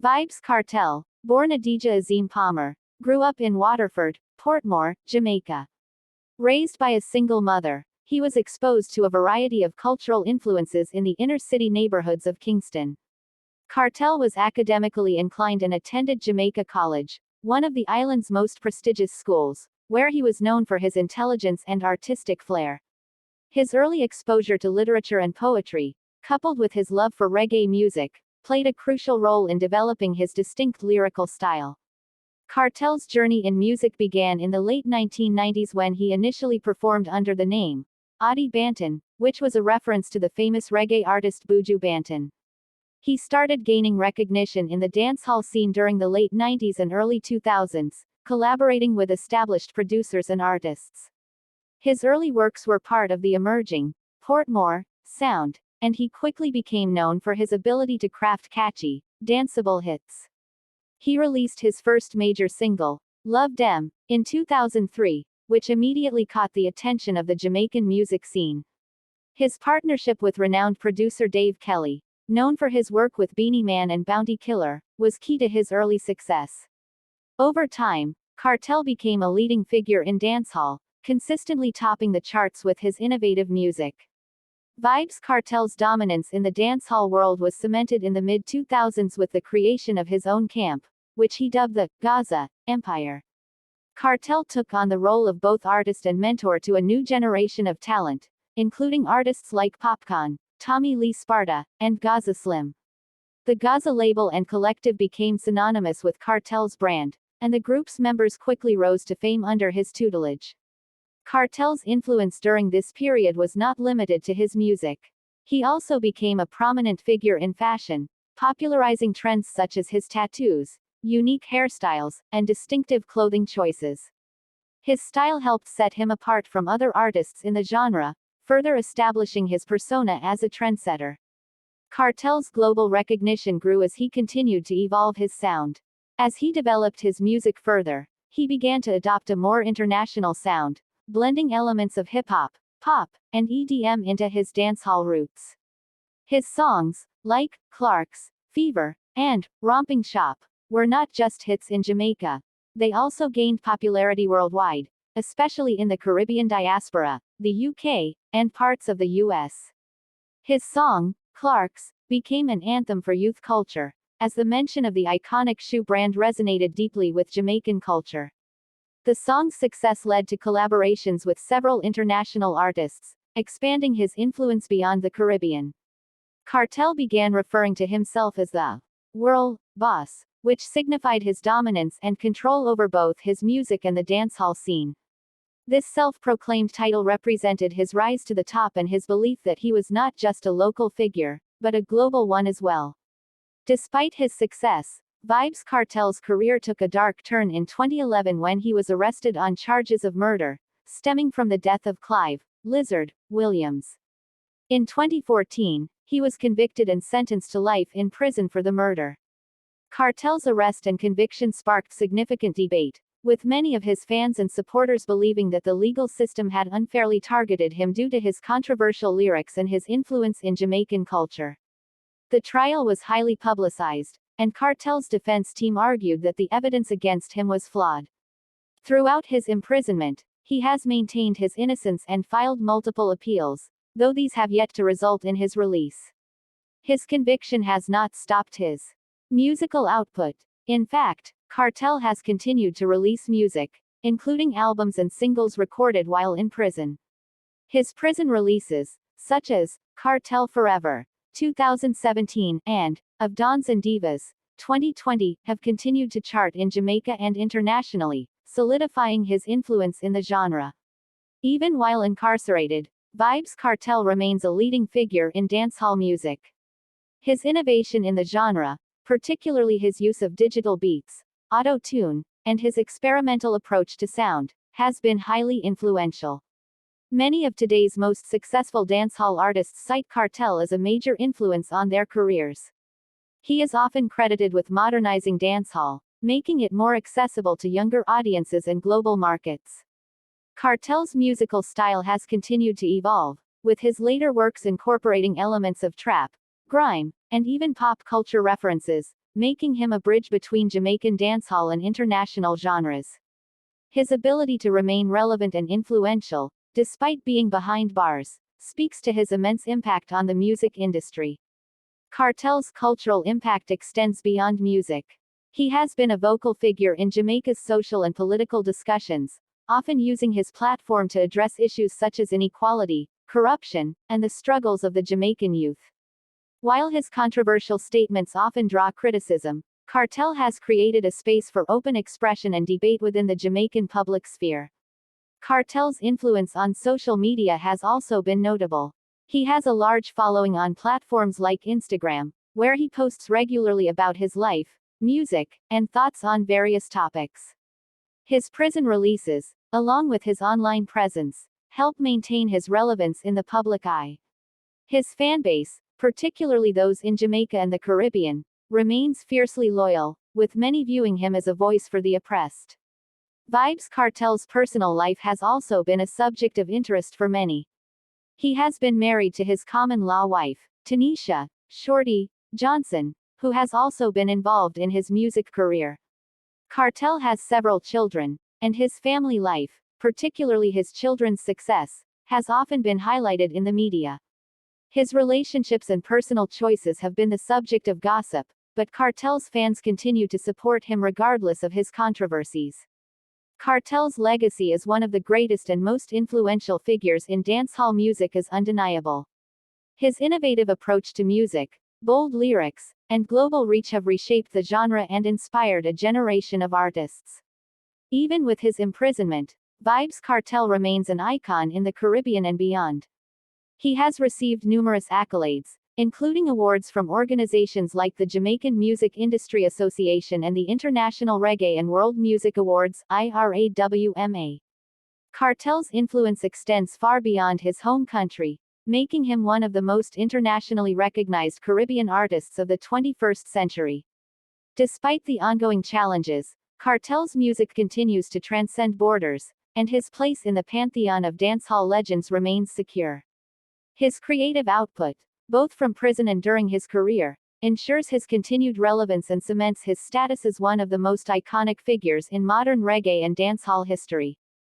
VYBZ KARTEL, born Adija Azim Palmer, grew up in Waterford, Portmore, Jamaica. Raised by a single mother, he was exposed to a variety of cultural influences in the inner-city neighborhoods of Kingston. KARTEL was academically inclined and attended Jamaica College, one of the island's most prestigious schools, where he was known for his intelligence and artistic flair. His early exposure to literature and poetry, coupled with his love for reggae music, played a crucial role in developing his distinct lyrical style. KARTEL's journey in music began in the late 1990s when he initially performed under the name Adi Banton, which was a reference to the famous reggae artist Buju Banton. He started gaining recognition in the dancehall scene during the late 90s and early 2000s, collaborating with established producers and artists. His early works were part of the emerging Portmore sound, and he quickly became known for his ability to craft catchy, danceable hits. He released his first major single, Love Dem, in 2003, which immediately caught the attention of the Jamaican music scene. His partnership with renowned producer Dave Kelly, known for his work with Beenie Man and Bounty Killer, was key to his early success. Over time, KARTEL became a leading figure in dancehall, consistently topping the charts with his innovative music. VYBZ KARTEL's dominance in the dancehall world was cemented in the mid-2000s with the creation of his own camp, which he dubbed the Gaza Empire. KARTEL took on the role of both artist and mentor to a new generation of talent, including artists like Popcaan, Tommy Lee Sparta, and Gaza Slim. The Gaza label and collective became synonymous with KARTEL's brand, and the group's members quickly rose to fame under his tutelage. KARTEL's influence during this period was not limited to his music. He also became a prominent figure in fashion, popularizing trends such as his tattoos, unique hairstyles, and distinctive clothing choices. His style helped set him apart from other artists in the genre, further establishing his persona as a trendsetter. KARTEL's global recognition grew as he continued to evolve his sound. As he developed his music further, he began to adopt a more international sound, blending elements of hip-hop, pop, and EDM into his dancehall roots. His songs, like Clark's, Fever, and Romping Shop, were not just hits in Jamaica. They also gained popularity worldwide, especially in the Caribbean diaspora, the UK, and parts of the US. His song, Clark's, became an anthem for youth culture, as the mention of the iconic shoe brand resonated deeply with Jamaican culture. The song's success led to collaborations with several international artists, expanding his influence beyond the Caribbean. KARTEL began referring to himself as the world boss, which signified his dominance and control over both his music and the dancehall scene. This self-proclaimed title represented his rise to the top and his belief that he was not just a local figure, but a global one as well. Despite his success, VYBZ KARTEL's career took a dark turn in 2011 when he was arrested on charges of murder, stemming from the death of Clive "Lizard" Williams. In 2014, he was convicted and sentenced to life in prison for the murder. KARTEL's arrest and conviction sparked significant debate, with many of his fans and supporters believing that the legal system had unfairly targeted him due to his controversial lyrics and his influence in Jamaican culture. The trial was highly publicized, and KARTEL's defense team argued that the evidence against him was flawed. Throughout his imprisonment, he has maintained his innocence and filed multiple appeals, though these have yet to result in his release. His conviction has not stopped his musical output. In fact, KARTEL has continued to release music, including albums and singles recorded while in prison. His prison releases, such as KARTEL Forever, 2017, and Of Dons and Divas, 2020, have continued to chart in Jamaica and internationally, solidifying his influence in the genre. Even while incarcerated, VYBZ KARTEL remains a leading figure in dancehall music. His innovation in the genre, particularly his use of digital beats, auto-tune, and his experimental approach to sound, has been highly influential. Many of today's most successful dancehall artists cite KARTEL as a major influence on their careers. He is often credited with modernizing dancehall, making it more accessible to younger audiences and global markets. KARTEL's musical style has continued to evolve, with his later works incorporating elements of trap, grime, and even pop culture references, making him a bridge between Jamaican dancehall and international genres. His ability to remain relevant and influential, despite being behind bars, speaks to his immense impact on the music industry. Kartel's cultural impact extends beyond music. He has been a vocal figure in Jamaica's social and political discussions, often using his platform to address issues such as inequality, corruption, and the struggles of the Jamaican youth. While his controversial statements often draw criticism, Kartel has created a space for open expression and debate within the Jamaican public sphere. Kartel's influence on social media has also been notable. He has a large following on platforms like Instagram, where he posts regularly about his life, music, and thoughts on various topics. His prison releases, along with his online presence, help maintain his relevance in the public eye. His fanbase, particularly those in Jamaica and the Caribbean, remains fiercely loyal, with many viewing him as a voice for the oppressed. VYBZ KARTEL's personal life has also been a subject of interest for many. He has been married to his common-law wife, Tanisha "Shorty" Johnson, who has also been involved in his music career. Kartel has several children, and his family life, particularly his children's success, has often been highlighted in the media. His relationships and personal choices have been the subject of gossip, but Kartel's fans continue to support him regardless of his controversies. Kartel's legacy as one of the greatest and most influential figures in dancehall music is undeniable. His innovative approach to music, bold lyrics, and global reach have reshaped the genre and inspired a generation of artists. Even with his imprisonment, VYBZ KARTEL remains an icon in the Caribbean and beyond. He has received numerous accolades, including awards from organizations like the Jamaican Music Industry Association and the International Reggae and World Music Awards, IRAWMA. Kartel's influence extends far beyond his home country, making him one of the most internationally recognized Caribbean artists of the 21st century. Despite the ongoing challenges, Kartel's music continues to transcend borders, and his place in the pantheon of dancehall legends remains secure. His creative output, both from prison and during his career, ensures his continued relevance and cements his status as one of the most iconic figures in modern reggae and dancehall history.